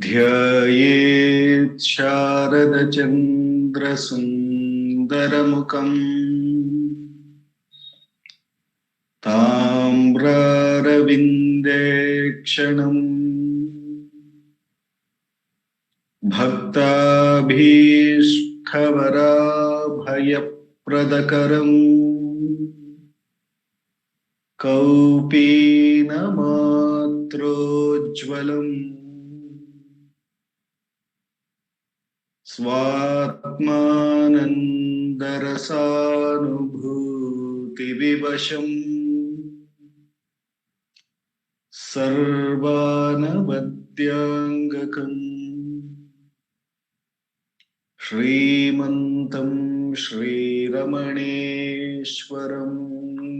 ध्यायेत् शारदचन्द्रसुन्दरमुखम् ताम्रारविन्देक्षणम् भक्ताभीष्टवराभयप्रदकरम् कौपीनमात्रोज्ज्वलम् स्वात्मानन्दरसानुभूतिविवशम् सर्वानवद्याङ्गकम् श्रीमन्तं श्रीरमणेश्वरं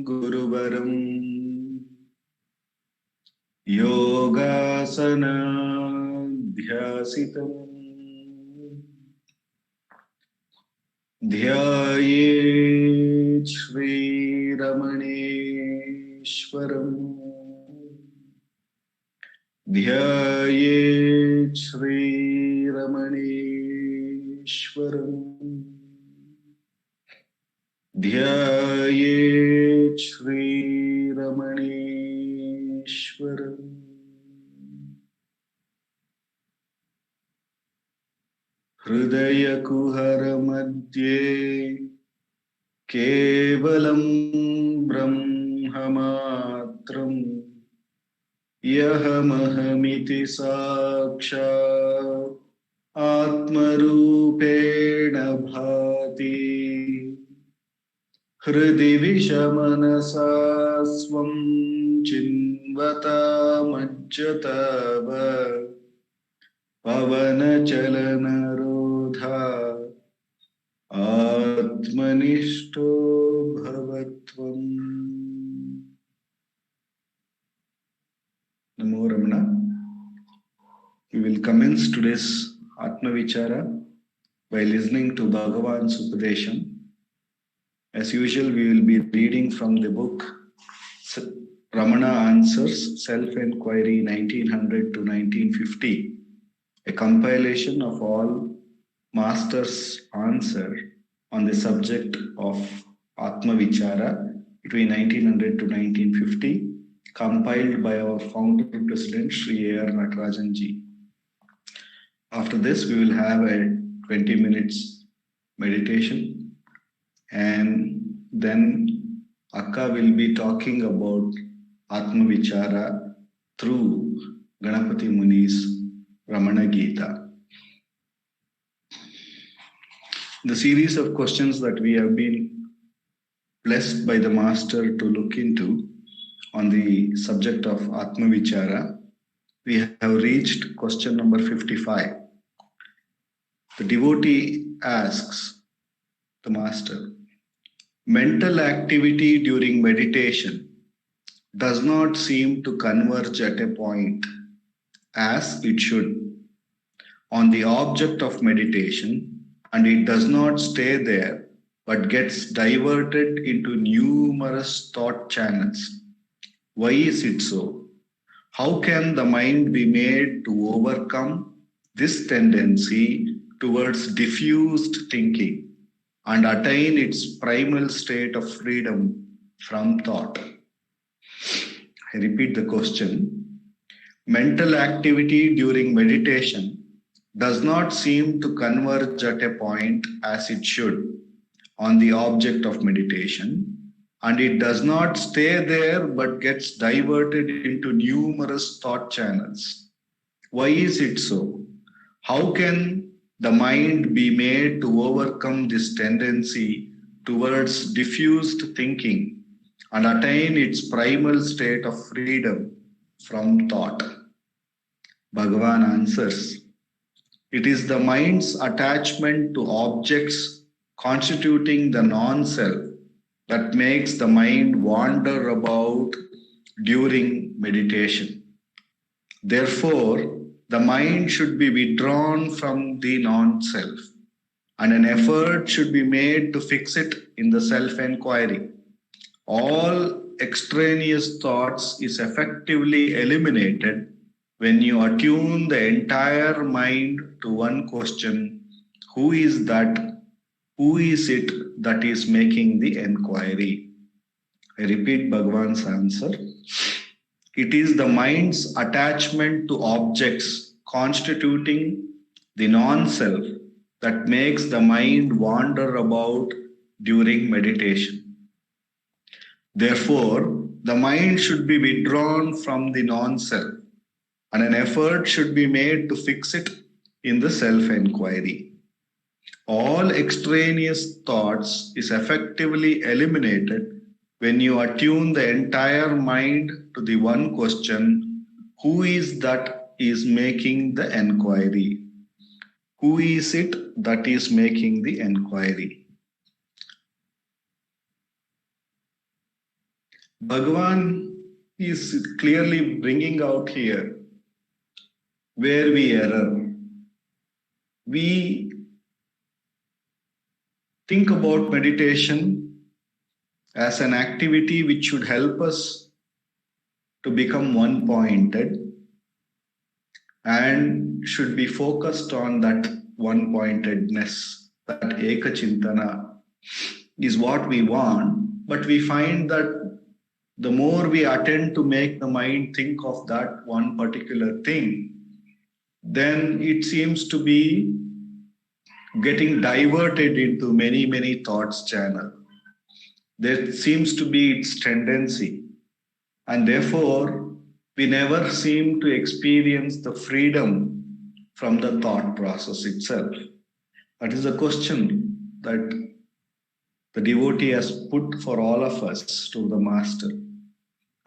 गुरुवरं योगासनाध्यासितम् ध्यायेत् श्रीरमणेश्वरम् ध्यायेत् श्रीरमणेश्वरम् ध्यायेत् श्रीरमणेश्वरम् हृदयकुहरमध्ये केवलं ब्रह्ममात्रम् यहमहमिति साक्षात् आत्मरूपेण भाति हृदि विषमनसा स्वं चिन्वतामज्जताव पवनचलनरोधा आत्मनिष्ठो भवत्वम्। Namo Ramana. We will commence today's Atma Vichara by listening to Bhagavan's Upadesham. As usual, we will be reading from the book Ramana Answers Self-Enquiry 1900 to 1950, a compilation of all Masters' answer on the subject of Atma Vichara between 1900 to 1950, compiled by our founder president Sri A.R. Natarajan ji. After this, we will have a 20 minutes meditation, and then Akka will be talking about Atma Vichara through Ganapati Muni's Ramana Gita. The series of questions that we have been blessed by the Master to look into on the subject of Atma Vichara, we have reached question number 55. The devotee asks the Master, mental activity during meditation does not seem to converge at a point as it should on the object of meditation, and it does not stay there but gets diverted into numerous thought channels. Why is it so? How can the mind be made to overcome this tendency towards diffused thinking and attain its primal state of freedom from thought? I repeat the question. Mental activity during meditation does not seem to converge at a point as it should on the object of meditation, and it does not stay there but gets diverted into numerous thought channels. Why is it so? How can the mind be made to overcome this tendency towards diffused thinking and attain its primal state of freedom from thought? Bhagavan answers, it is the mind's attachment to objects constituting the non-self that makes the mind wander about during meditation. Therefore, the mind should be withdrawn from the non-self, and an effort should be made to fix it in the self-enquiry. All extraneous thoughts is effectively eliminated when you attune the entire mind to one question, who is that? Who is it that is making the enquiry? I repeat Bhagavan's answer. It is the mind's attachment to objects constituting the non self that makes the mind wander about during meditation. Therefore, the mind should be withdrawn from the non self, and an effort should be made to fix it in the self enquiry. All extraneous thoughts is effectively eliminated when you attune the entire mind to the one question, who is that is making the enquiry? Who is it that is making the enquiry? Bhagavan is clearly bringing out here where we err. We think about meditation as an activity which should help us to become one pointed and should be focused on that one pointedness, that ekachintana is what we want. But we find that the more we attend to make the mind think of that one particular thing, then it seems to be getting diverted into many thoughts channel. There seems to be its tendency, and therefore we never seem to experience the freedom from the thought process itself. That is a question that the devotee has put for all of us to the master.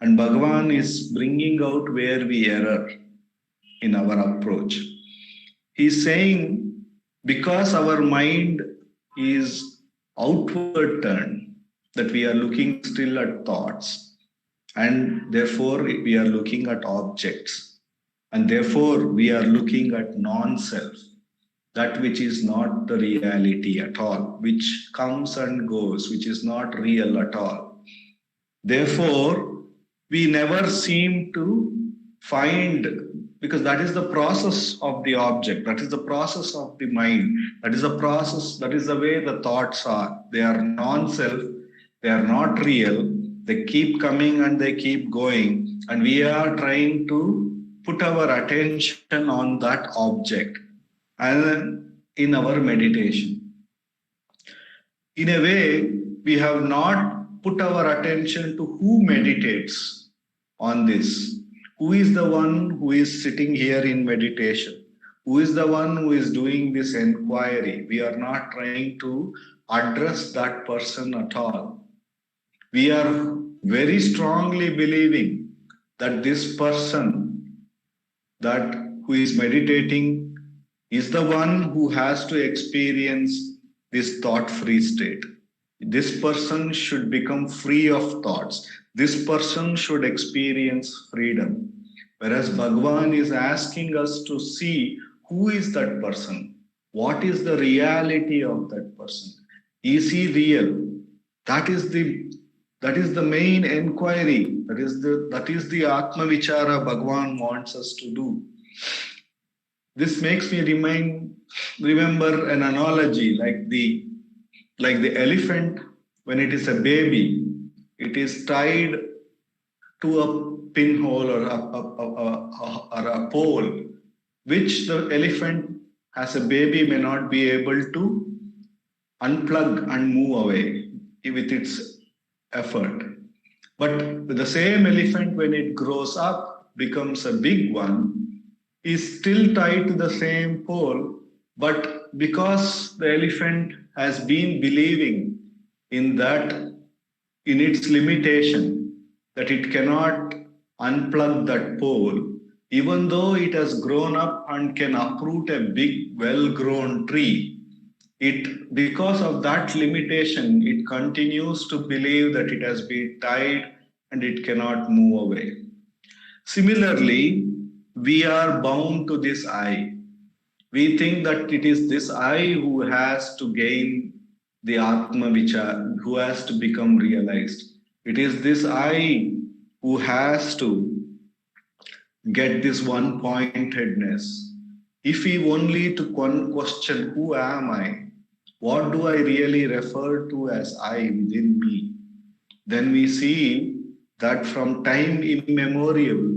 And Bhagavan is bringing out where we err in our approach. He's saying, because our mind is outward turned, that we are looking still at thoughts, and therefore we are looking at objects, and therefore we are looking at non-self, that which is not the reality at all, which comes and goes, which is not real at all. Therefore, we never seem to find, because that is the process of the object, that is the process of the mind, that is the process, that is the way the thoughts are. They are non-self, they are not real, they keep coming and they keep going, and we are trying to put our attention on that object and in our meditation. In a way, we have not put our attention to who meditates on this. Who is the one who is sitting here in meditation? Who is the one who is doing this enquiry? We are not trying to address that person at all. We are very strongly believing that this person that who is meditating is the one who has to experience this thought-free state. This person should become free of thoughts. This person should experience freedom. Whereas Bhagavan is asking us to see who is that person? What is the reality of that person? Is he real? That is the main enquiry. That is the Atma Vichara Bhagavan wants us to do. This makes me remember an analogy like the elephant. When it is a baby, it is tied to a pinhole or a pole, which the elephant as a baby may not be able to unplug and move away with its effort. But the same elephant, when it grows up, becomes a big one, is still tied to the same pole, but because the elephant has been believing in that, in its limitation, that it cannot unplug that pole, even though it has grown up and can uproot a big, well-grown tree, because of that limitation, it continues to believe that it has been tied and it cannot move away. Similarly, we are bound to this I. We think that it is this I who has to gain the Atma Vichar, who has to become realized. It is this I who has to get this one pointedness. If we only to question who am I, what do I really refer to as I within me, then we see that from time immemorial,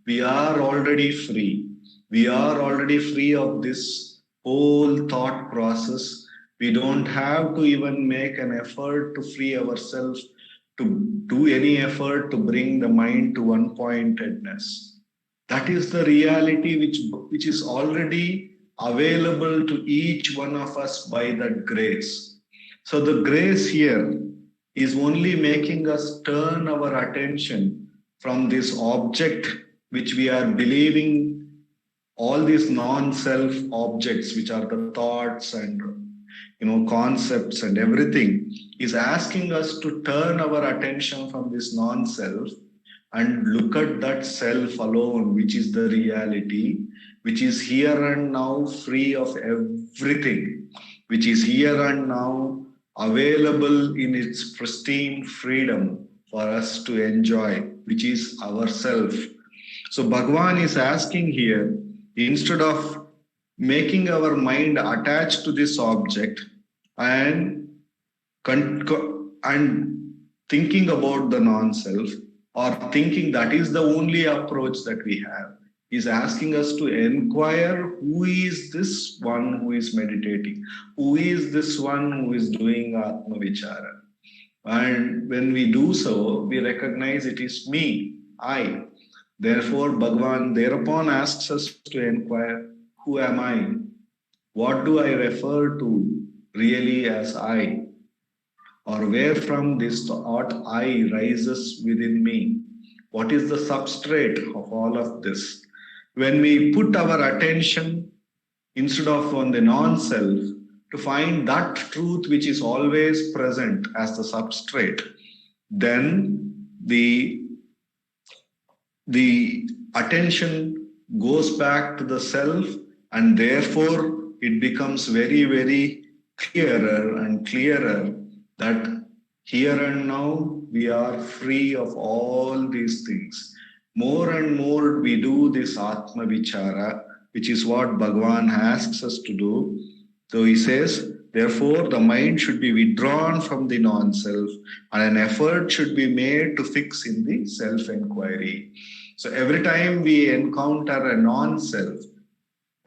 we are already free. We are already free of this whole thought process. We don't have to even make an effort to free ourselves, to do any effort to bring the mind to one pointedness. That is the reality which is already available to each one of us by that grace. So the grace here is only making us turn our attention from this object which we are believing, all these non-self objects which are the thoughts and concepts and everything, is asking us to turn our attention from this non-self and look at that self alone, which is the reality, which is here and now free of everything, which is here and now available in its pristine freedom for us to enjoy, which is ourself. So Bhagwan is asking here, instead of making our mind attached to this object and and thinking about the non-self, or thinking that is the only approach that we have, is asking us to inquire who is this one who is meditating, who is this one who is doing Atma Vichara. And when we do so, we recognize it is me, I. Therefore, Bhagavan thereupon asks us to inquire, who am I? What do I refer to really as I? Or where from this thought I rises within me? What is the substrate of all of this? When we put our attention instead of on the non-self to find that truth which is always present as the substrate, then the attention goes back to the self, and therefore it becomes very, very clearer and clearer that here and now we are free of all these things. More and more we do this Atma Vichara, which is what Bhagavan asks us to do. So he says, therefore, the mind should be withdrawn from the non-self and an effort should be made to fix in the self-inquiry. So every time we encounter a non-self,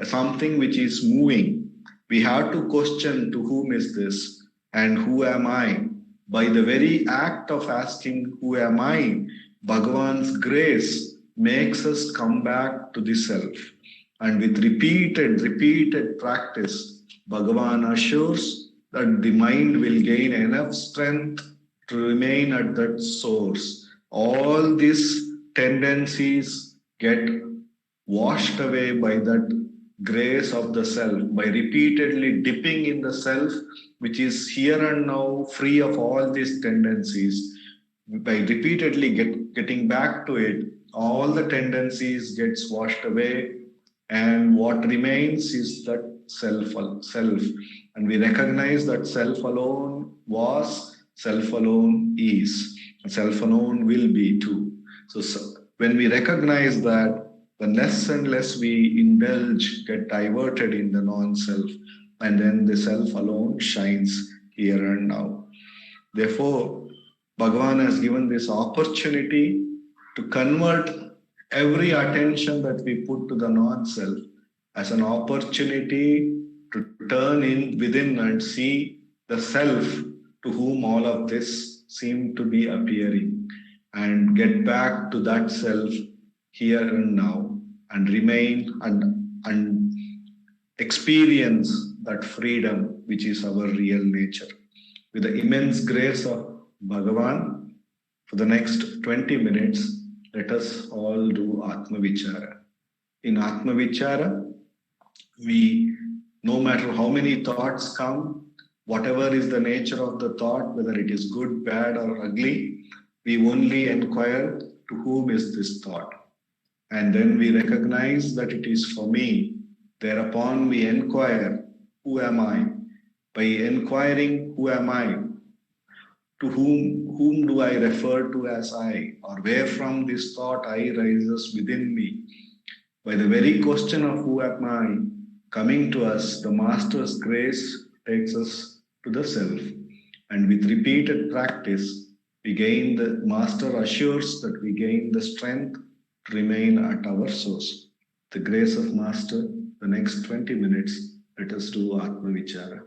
something which is moving, we have to question to whom is this and who am I? By the very act of asking who am I, Bhagavan's grace makes us come back to the self. And with repeated practice, Bhagavan assures that the mind will gain enough strength to remain at that source. All these tendencies get washed away by that grace of the self, by repeatedly dipping in the self, which is here and now free of all these tendencies. By repeatedly getting back to it, all the tendencies gets washed away, and what remains is that self. And we recognize that self alone was, self alone is, and self alone will be too. So when we recognize that, the less and less we indulge, get diverted in the non-self, and then the self alone shines here and now. Therefore, Bhagavan has given this opportunity to convert every attention that we put to the non-self as an opportunity to turn in within and see the self to whom all of this seem to be appearing, and get back to that self here and now, and remain and experience that freedom which is our real nature. With the immense grace of Bhagavan, for the next 20 minutes, let us all do Atma Vichara. In Atma Vichara, no matter how many thoughts come, whatever is the nature of the thought, whether it is good, bad, or ugly, we only inquire to whom is this thought. And then we recognize that it is for me. Thereupon we inquire, who am I? By inquiring, who am I? To whom do I refer to as I, or where from this thought I rises within me? By the very question of who am I coming to us, the Master's grace takes us to the self. And with repeated practice, we gain the Master assures that we gain the strength to remain at our source. The grace of Master, the next 20 minutes, let us do Atma Vichara.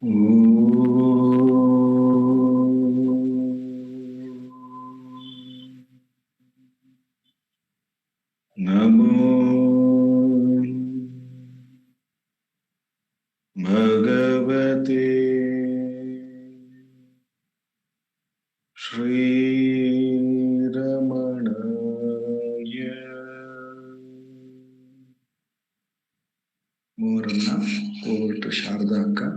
Namo Bhagavate Shri Ramanaya. Moranna, over to Sharda Akka.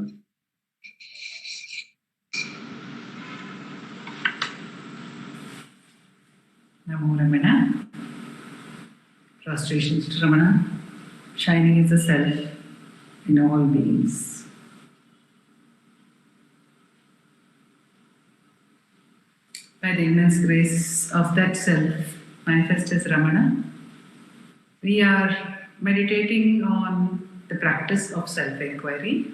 Namo Ramana. Prostration to Ramana. Shining is the self in all beings. By the immense grace of that self manifest as Ramana, we are meditating on the practice of self-inquiry,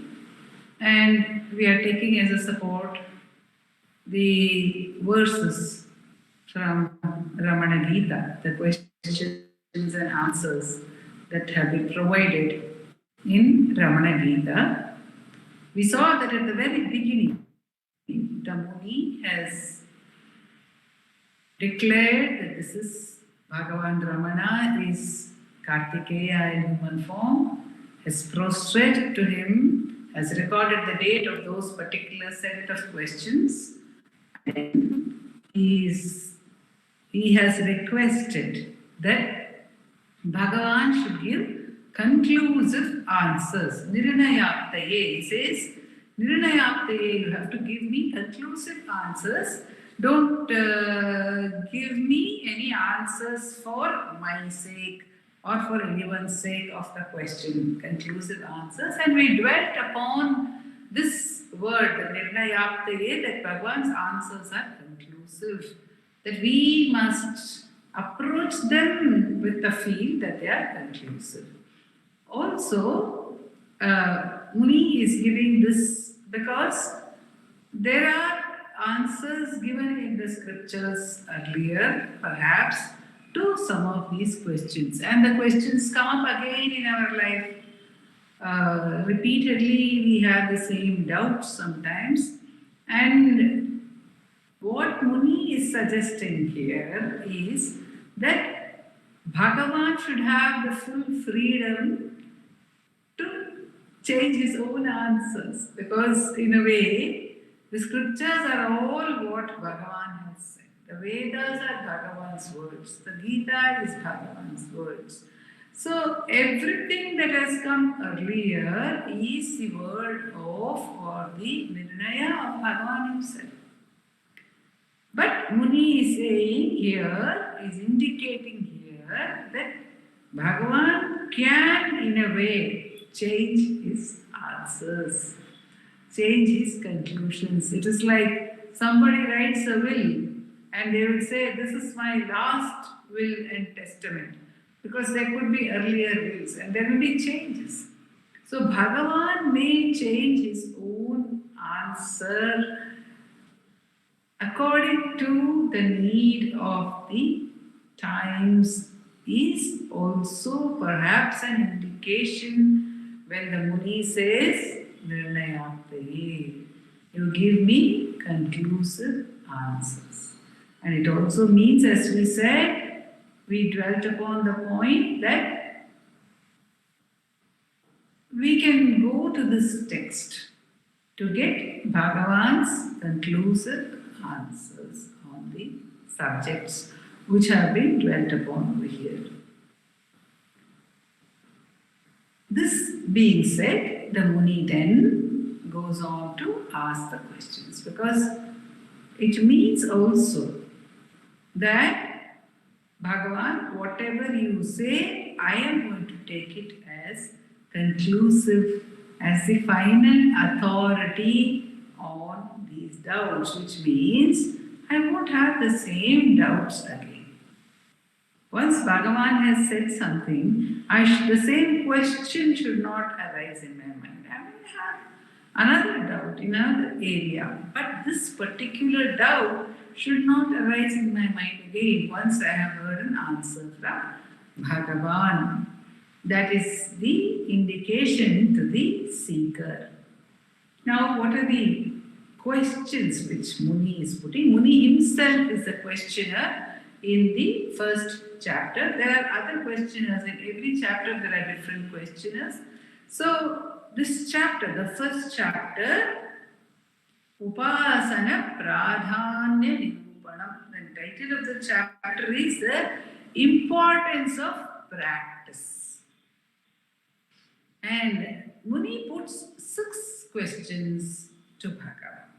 and we are taking as a support the verses from Ramana Gita, the questions and answers that have been provided in Ramana Gita. We saw that at the very beginning, the Muni has declared that this is Bhagavan Ramana is Kartikeya in human form, has prostrated to him, has recorded the date of those particular set of questions, and he has requested that Bhagavan should give conclusive answers. Nirnayaptaye, he says, Nirnayaptaye, you have to give me conclusive answers. Don't give me any answers for my sake or for anyone's sake of the question. Conclusive answers. And we dwelt upon this word, the Nirnayaptaye, that Bhagavan's answers are conclusive. That we must approach them with the feel that they are conclusive. Also, Muni is giving this because there are answers given in the scriptures earlier, perhaps, to some of these questions. And the questions come up again in our life. Repeatedly, we have the same doubts sometimes. And what Muni is suggesting here is that Bhagavan should have the full freedom to change his own answers, because in a way the scriptures are all what Bhagavan has said. The Vedas are Bhagavan's words, the Gita is Bhagavan's words. So everything that has come earlier is the word of or the Nirnaya of Bhagavan himself. But Muni is saying here, is indicating here that Bhagavan can in a way change his answers, change his conclusions. It is like somebody writes a will and they will say, this is my last will and testament, because there could be earlier wills and there will be changes. So Bhagavan may change his own answer according to the need of the times, is also perhaps an indication when the Muni says, Nirnayaptaye, you give me conclusive answers. And it also means, as we said, we dwelt upon the point that we can go to this text to get Bhagavan's conclusive answers on the subjects which have been dwelt upon over here. This being said, the Muni then goes on to ask the questions, because it means also that Bhagavan, whatever you say, I am going to take it as conclusive, as the final authority on these doubts, which means I won't have the same doubts again. Once Bhagavan has said something, the same question should not arise in my mind. I may have another doubt in another area, but this particular doubt should not arise in my mind again once I have heard an answer from Bhagavan. That is the indication to the seeker. Now, what are the questions which Muni is putting? Muni himself is the questioner in the first chapter. There are other questioners. In every chapter, there are different questioners. So, this chapter, the first chapter, Upasana Pradhanya Nirupanam. The title of the chapter is the importance of practice. And Muni puts 6 questions to Bhagavan.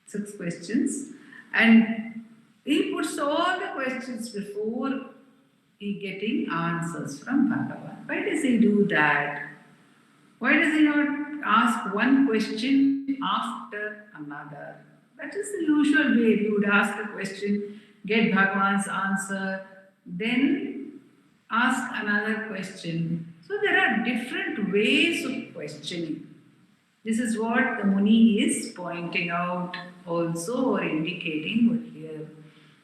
6 questions. And he puts all the questions before he getting answers from Bhagavan. Why does he do that? Why does he not ask one question after another? That is the usual way. You would ask a question, get Bhagavan's answer, then ask another question. So there are different ways of questioning. This is what the Muni is pointing out also or indicating over here.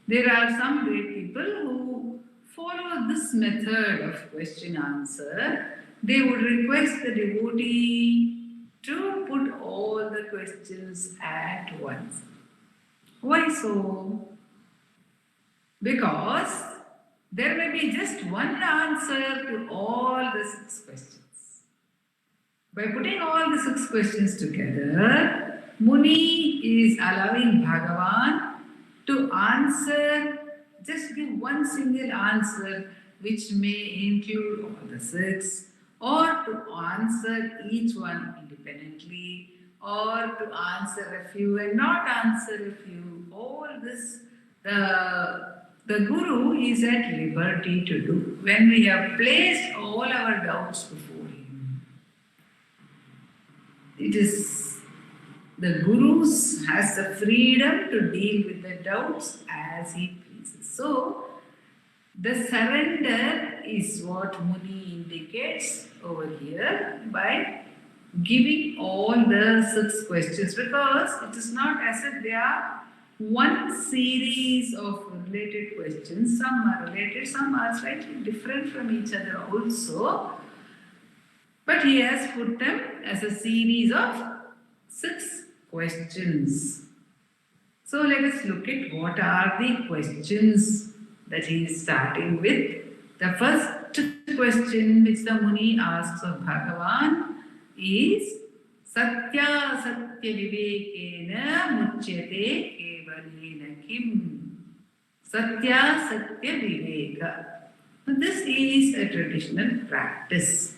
There are some great people who follow this method of question answer. They would request the devotee to put all the questions at once. Why so? Because there may be just one answer to all the 6 questions. By putting all the 6 questions together, Muni is allowing Bhagavan to answer, just give one single answer which may include all the 6, or to answer each one independently, or to answer a few and not answer a few. All this, the Guru is at liberty to do when we have placed all our doubts before him. It is the Guru has the freedom to deal with the doubts as he pleases. So, the surrender is what Muni indicates over here by giving all the 6 questions, because it is not as if they are one series of related questions. Some are related, some are slightly different from each other also. But he has put them as a series of 6 questions. So let us look at what are the questions that he is starting with. The first question which the Muni asks of Bhagavan is Satya Satya Vivekena Muchyate Kevalena Kim. Satya Satya Viveka. Now, this is a traditional practice.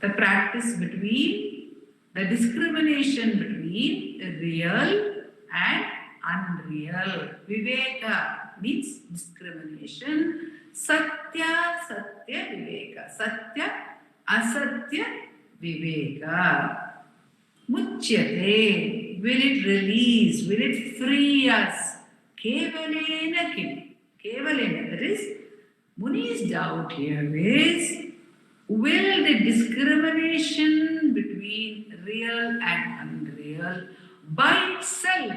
The practice between, the discrimination between real and unreal. Viveka means discrimination. Satya, Satya, Viveka. Satya, Asatya, Viveka. Muchyate. Will it release? Will it free us? Kevalena kim. Kevalena. That is, Muni's doubt here is, will the discrimination between real and unreal by itself,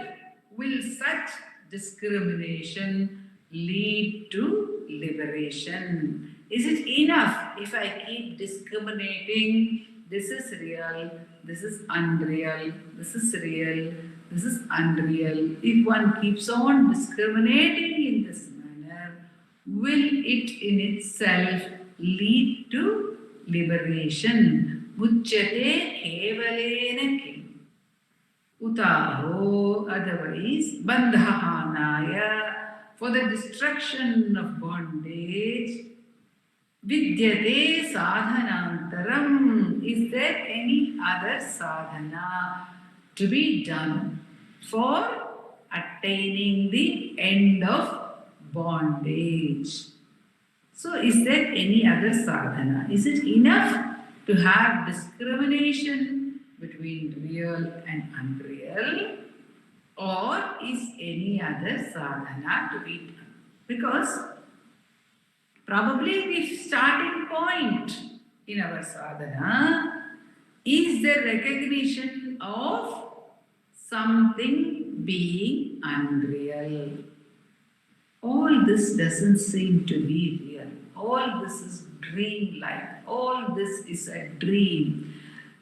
will such discrimination lead to liberation? Is it enough if I keep discriminating? This is real, this is unreal, this is real, this is unreal. If one keeps on discriminating in this manner, will it in itself lead to liberation? Muchyate kevalena kim. Utaho, otherwise, bandhahanaya, for the destruction of bondage. Vidyate sadhanantaram, is there any other sadhana to be done for attaining the end of bondage? So, is there any other sadhana? Is it enough to have discrimination between real and unreal? Or is any other sadhana to be done? Because probably the starting point in our sadhana is the recognition of something being unreal. All this doesn't seem to be real. All this is dream-like. All this is a dream.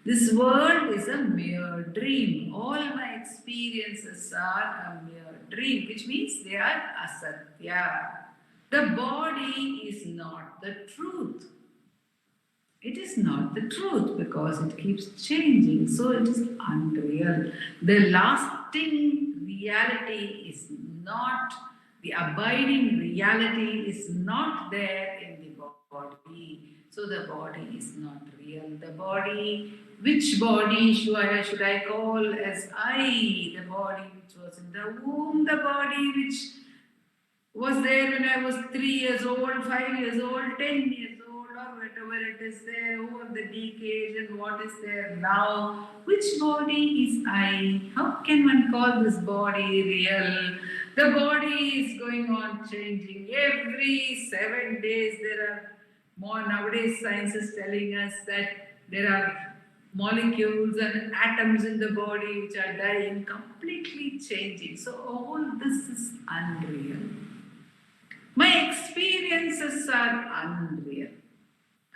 This world is a mere dream. All my experiences are a mere dream, which means they are asatya. The body is not the truth. It is not the truth because it keeps changing, so it is unreal. The lasting reality is not, the abiding reality is not there in the body. So the body is not real. The body, which body should I call as I? The body which was in the womb, the body which was there when I was 3 years old, 5 years old, 10 years old, or whatever it is there over the decades, and what is there now. Which body is I? How can one call this body real? The body is going on changing. Every 7 days there are more. Nowadays science is telling us that there are molecules and atoms in the body which are dying, completely changing. So all this is unreal. My experiences are unreal.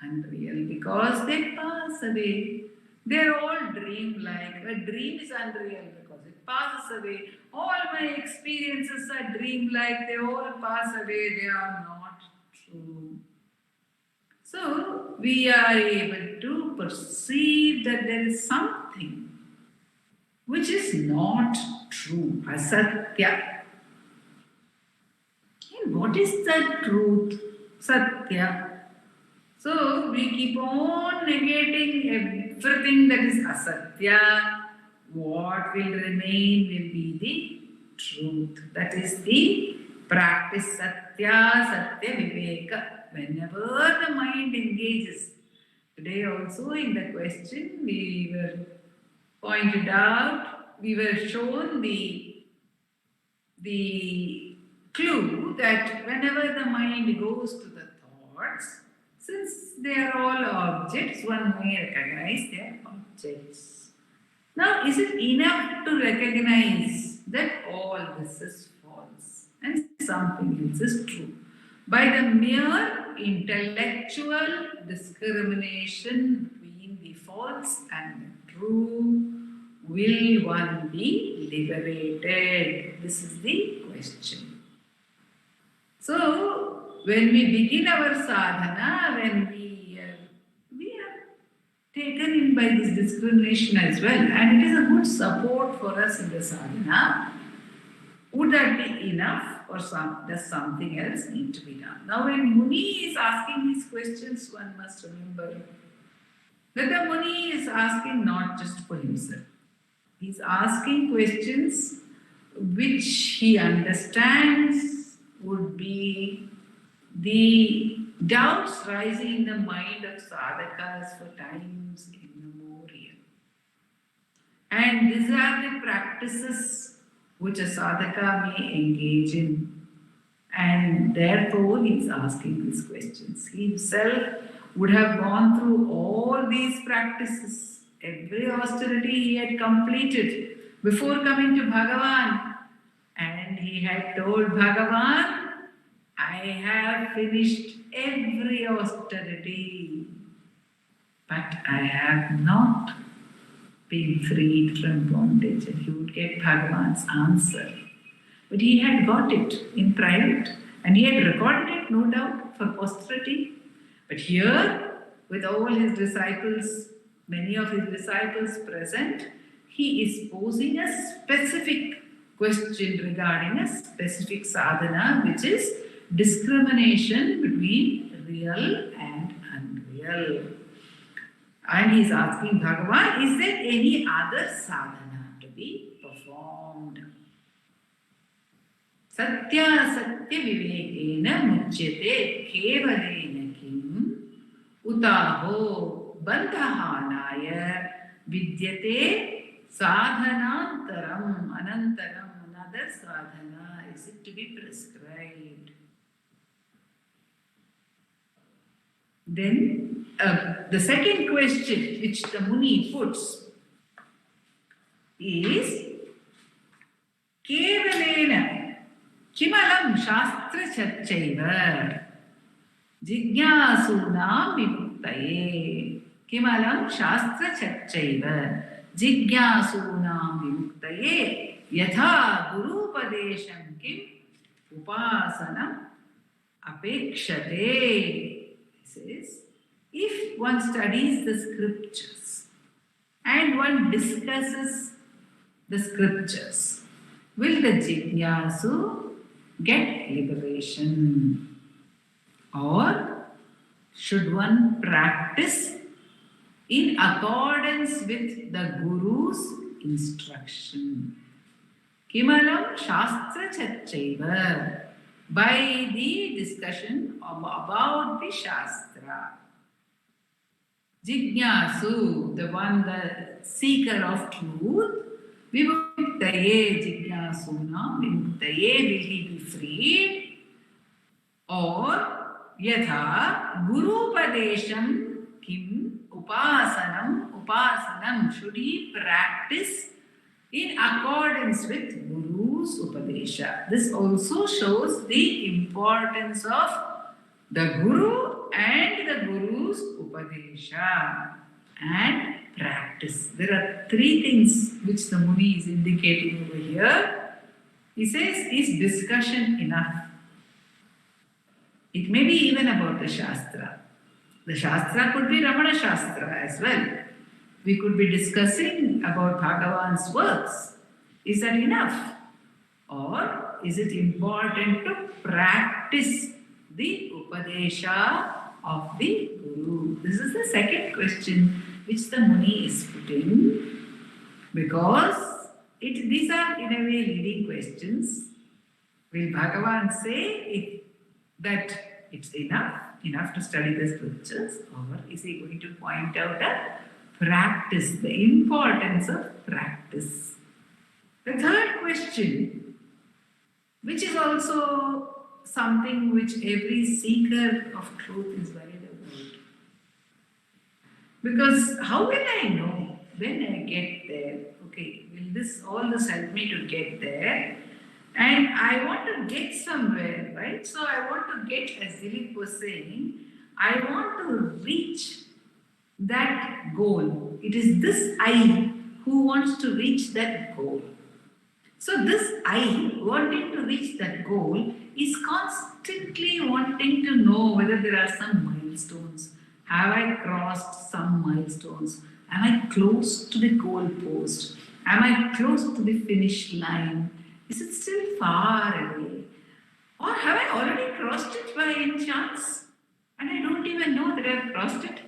Unreal because they pass away. They're all dream-like. A dream is unreal because it passes away. All my experiences are dream-like. They all pass away. They are not true. So we are able to perceive that there is something which is not true. Asatya. And what is the truth? Satya. So we keep on negating everything that is asatya. What will remain will be the truth. That is the practice satya, satya viveka. Whenever the mind engages. Today also in the question we were pointed out, we were shown the clue that whenever the mind goes to the thoughts, since they are all objects, one may recognize they are objects. Now, is it enough to recognize that all this is false and something else is true? By the mere intellectual discrimination between the false and the true, will one be liberated? This is the question. So, when we begin our sadhana, when we are taken in by this discrimination as well, and it is a good support for us in the sadhana, would that be enough or does something else need to be done? Now, when Muni is asking these questions, one must remember that the Muni is asking not just for himself. He's asking questions which he understands would be the doubts rising in the mind of sadhakas for times immemorial. And these are the practices which a sadhaka may engage in. And therefore he is asking these questions. He himself would have gone through all these practices. Every austerity he had completed before coming to Bhagavan. And he had told Bhagavan, I have finished every austerity, but I have not been freed from bondage. And he would get Bhagavan's answer. But he had got it in private and he had recorded it, no doubt, for posterity. But here, with all his disciples, many of his disciples present, he is posing a specific question regarding a specific sadhana, which is discrimination between real and unreal. And he is asking Bhagavan, is there any other sadhana to be performed? Satya satya vivekena muchyate kevalena kim utaho bandhahanaya vidyate sadhanantaram anantaram. Another sadhana is it to be prescribed. Then the second question which the Muni puts is kevalena kimalam shastra charchaiva jignasunam vimuktaye. Kimalam Shastra Chachaiva Jigyasuna Vimuktaye Yatha Guru Padesham Kim Upasanam Apekshate. He says, if one studies the scriptures and one discusses the scriptures, will the jignasu get liberation? Or should one practice in accordance with the Guru's instruction? Kimalam Shastra Chachaiva, by the discussion about the Shastra. Jignasu, the one, the seeker of truth, Vimuktaye Jignasuna, Vimuktaye, will he be freed? Or Yatha Guru Padesham Kim Upasanam, should he practice in accordance with Guru's Upadesha? This also shows the importance of the Guru and the Guru's Upadesha and practice. There are three things which the Muni is indicating over here. He says, is discussion enough? It may be even about the Shastra. The Shastra could be Ramana Shastra as well. We could be discussing about Bhagavan's works. Is that enough? Or is it important to practice the Upadesha of the Guru? This is the second question which the Muni is putting, because these are in a way leading questions. Will Bhagavan say that it's enough to study the scriptures, or is he going to point out a practice, the importance of practice? The third question, which is also something which every seeker of truth is worried about. Because how will I know when I get there? Okay, will all this help me to get there? And I want to get somewhere, right? So I want to get, as Dilip was saying, I want to reach that goal. It is this I who wants to reach that goal. So this I wanting to reach that goal is constantly wanting to know whether there are some milestones. Have I crossed some milestones? Am I close to the goal post? Am I close to the finish line? Is it still far away? Or have I already crossed it by any chance? And I don't even know that I have crossed it?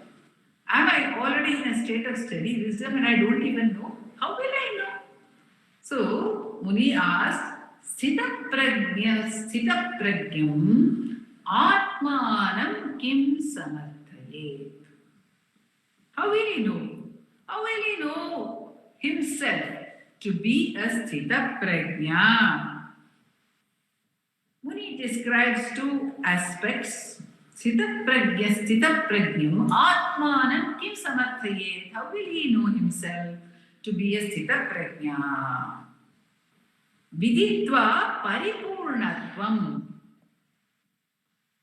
Am I already in a state of steady wisdom and I don't even know? How will I know? So, Muni asked, Sthita pragyam atmanam kim samarthayet. How will he know? How will he know himself to be a Sthita prajna? Muni describes two aspects. Sthita prajnam atmanam kim samarthayet. How will he know himself to be a Sthita prajna? Viditva paripurnatvam.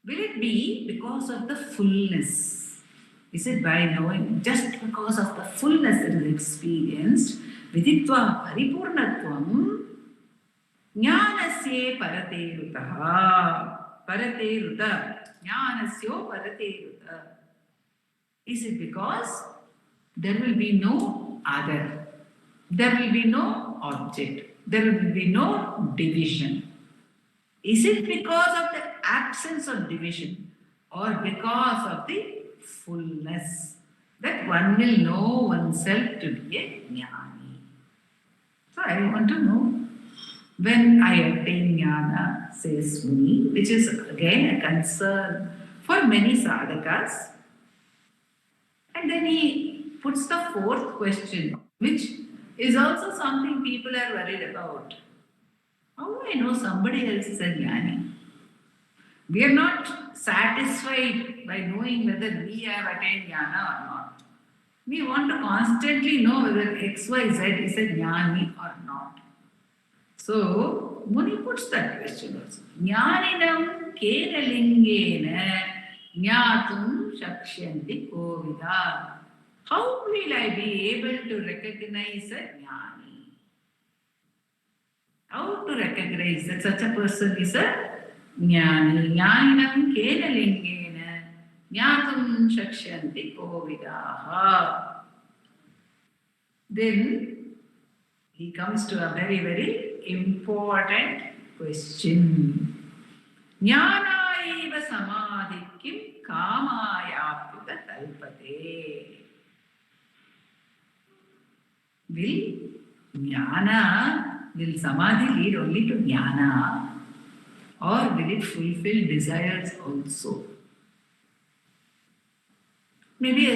Will it be because of the fullness? Is it by knowing, just because of the fullness that is experienced? Viditva paripurnatvam jnanasya parateruta. Jnanasyo parateruta. Is it because there will be no other? There will be no object. There will be no division. Is it because of the absence of division or because of the fullness that one will know oneself to be a jnani? So I want to know, when I attain jnana, says Muni, which is again a concern for many sadhakas. And then he puts the fourth question, which is also something people are worried about. How do I know somebody else is a jnani? We are not satisfied by knowing whether we have attained jnana or not. We want to constantly know whether XYZ is a jnani or not. So, Muni puts that question also. Jnaninam keralingena jnatum shakshyanti kovida. will I be able to recognize a jnani? How to recognize that such a person is a jnani? Jnaninam kena lingena jnatum shakshyanti kovidaha. Then he comes to a very, very important question. Jnanaiva samadhikim kamayapyuta kalpate. Will samadhi lead only to jnana, or will it fulfill desires also? Maybe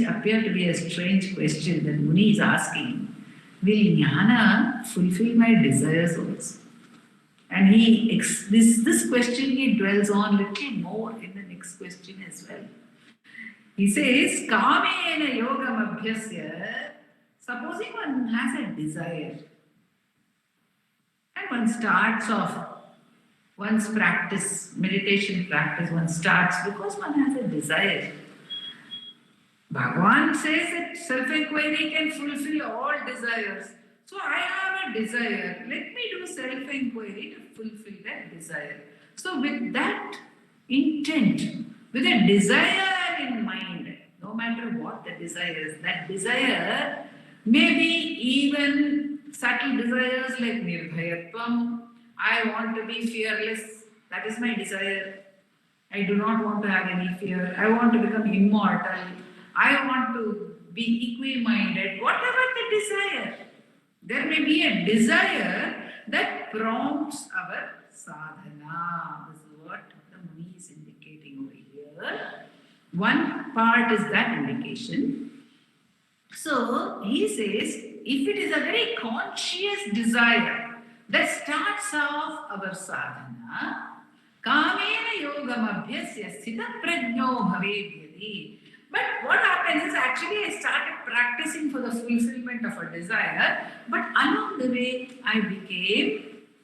appear to be a strange question that Muni is asking. Will jnana fulfill my desires also? And this question he dwells on little more in the next question as well. He says, Kamena yogam abhyasya. Supposing one has a desire and one starts off one's practice, meditation practice, one starts because one has a desire. Bhagavan says that self-inquiry can fulfill all desires. So I have a desire. Let me do self-inquiry to fulfill that desire. So with that intent, with a desire in mind, no matter what the desire is, that desire may be even subtle desires like nirbhayatvam. I want to be fearless. That is my desire. I do not want to have any fear. I want to become immortal. I want to be equi-minded. Whatever the desire, there may be a desire that prompts our sadhana. This is what the Muni is indicating over here. One part is that indication. So he says, if it is a very conscious desire that starts off our sadhana, kamena yogam abhyasya sthita prajno bhavedyati. But what happens is actually I started practicing for the fulfillment of a desire, but along the way I became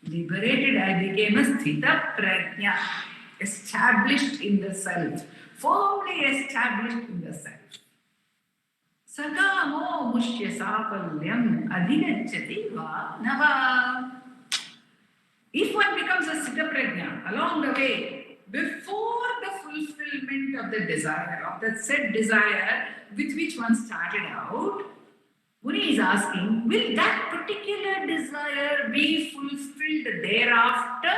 liberated, I became a sthita prajna, established in the self, firmly established in the self. Sakamo mushya sapalyam adhigacchati va nava. If one becomes a sthita prajna along the way, before the fulfillment of the desire, of that said desire with which one started out, Muni is asking, will that particular desire be fulfilled thereafter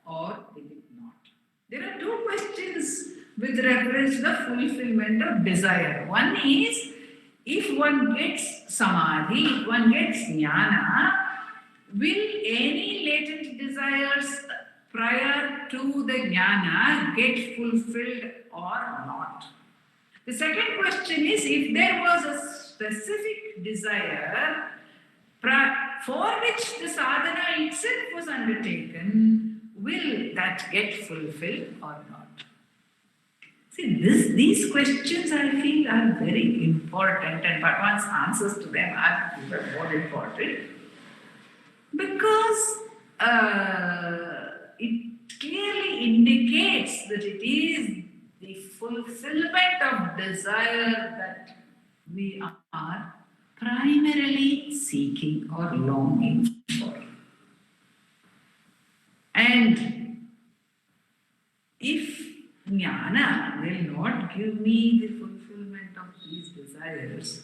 or will it not? There are two questions with reference to the fulfillment of desire. One is, if one gets samadhi, if one gets jnana, will any latent desires prior to the jnana get fulfilled or not? The second question is, if there was a specific desire for which the sadhana itself was undertaken, will that get fulfilled or not? See, these questions I feel are very important, and Bhagavan's answers to them are even more important, because it clearly indicates that it is the fulfillment of desire that we are primarily seeking or longing for. And if jnana will not give me the fulfillment of these desires,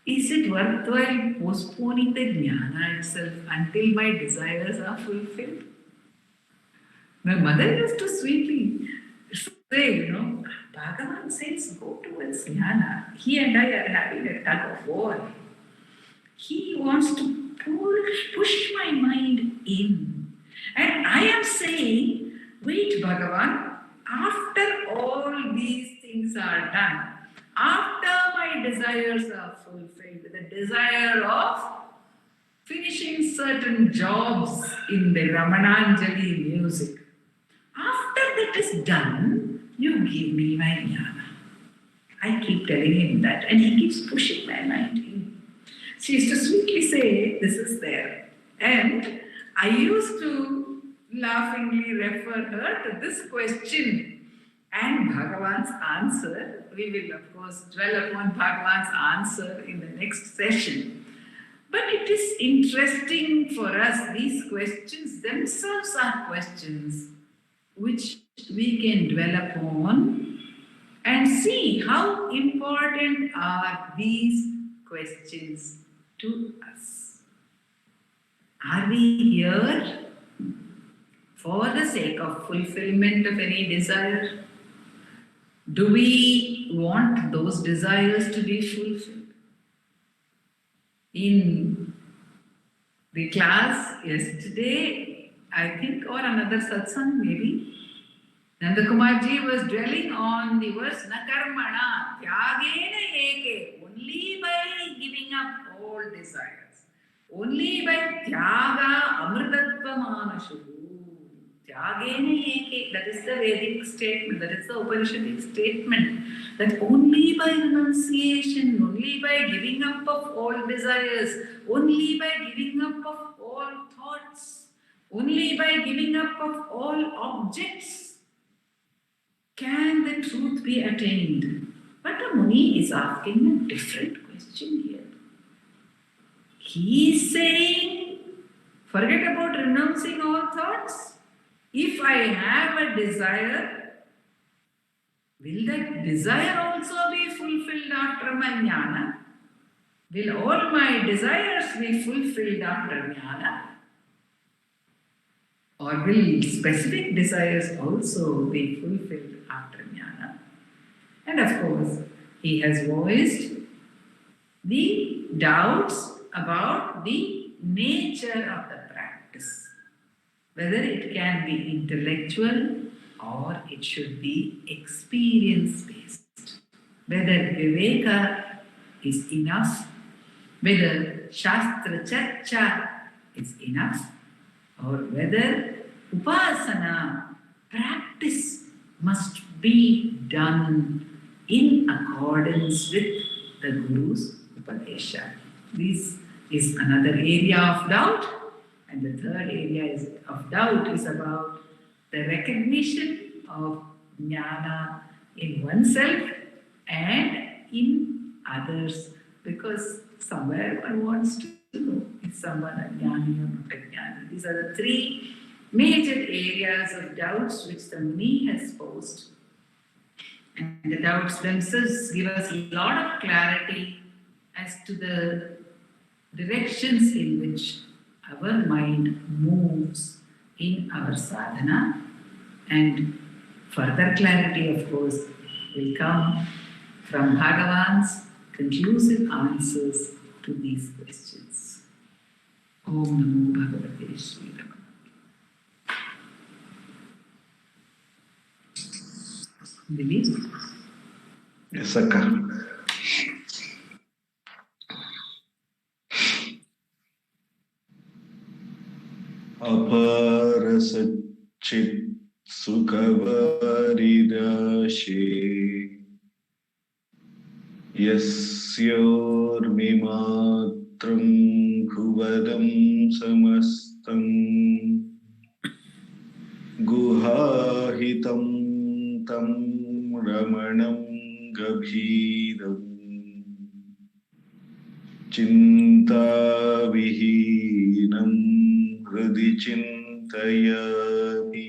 is it worthwhile postponing the jnana itself until my desires are fulfilled? My mother used to sweetly say, Bhagavan says go towards jnana. He and I are having a tug of war. He wants to push my mind in. And I am saying, wait, Bhagavan, after all these things are done, after my desires are fulfilled, the desire of finishing certain jobs in the Ramananjali music, after that is done, you give me my jnana. I keep telling him that, and he keeps pushing my mind in. She used to sweetly say, this is there. And I used to laughingly refer her to this question and Bhagavan's answer, we will of course dwell upon Bhagavan's answer in the next session. But it is interesting for us, these questions themselves are questions which we can dwell upon and see how important are these questions to us. Are we here for the sake of fulfillment of any desire? Do we want those desires to be fulfilled? In the class yesterday, I think, or another satsang maybe, Nanda Kumarji was dwelling on the verse Nakarmana, Tyagena Eke, only by giving up all desires, only by Tyaga Amritatva Manashu. Tyagena Eke, that is the Vedic statement, that is the Upanishadic statement, that only by renunciation, only by giving up of all desires, only by giving up of all thoughts, only by giving up of all objects, can the truth be attained? But the Muni is asking a different question here. He is saying, forget about renouncing all thoughts. If I have a desire, will that desire also be fulfilled after my jnana? Will all my desires be fulfilled after jnana? Or will specific desires also be fulfilled after jnana? And of course, he has voiced the doubts about the nature of the practice, whether it can be intellectual or it should be experience-based, whether Viveka is enough, whether Shastra Charcha is enough, or whether Upasana, practice, must be done in accordance with the Guru's Upadesha. This is another area of doubt, and the third area of doubt is about the recognition of jnana in oneself and in others, because somewhere one wants to know if someone a jnani or not a jnani. These are the three major areas of doubts which the Muni has posed. And the doubts themselves give us a lot of clarity as to the directions in which our mind moves in our sadhana, and further clarity, of course, will come from Bhagavan's conclusive answers to these questions. Om Namo Bhagavate Sri Ramana. Believe? Yes, Akka. Aparasachit Sukhavarirashi Yasyormimatram Bhuvadam Samastam Guhahitam Tam Ramanam Gabhiram Chintavihinam Hridi Chintayami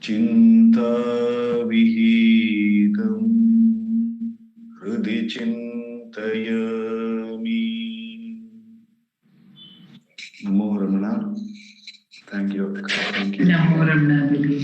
Chintavihinam Hridi Chintayami. Namo Ramana. Thank you. Thank you. Namo Ramana.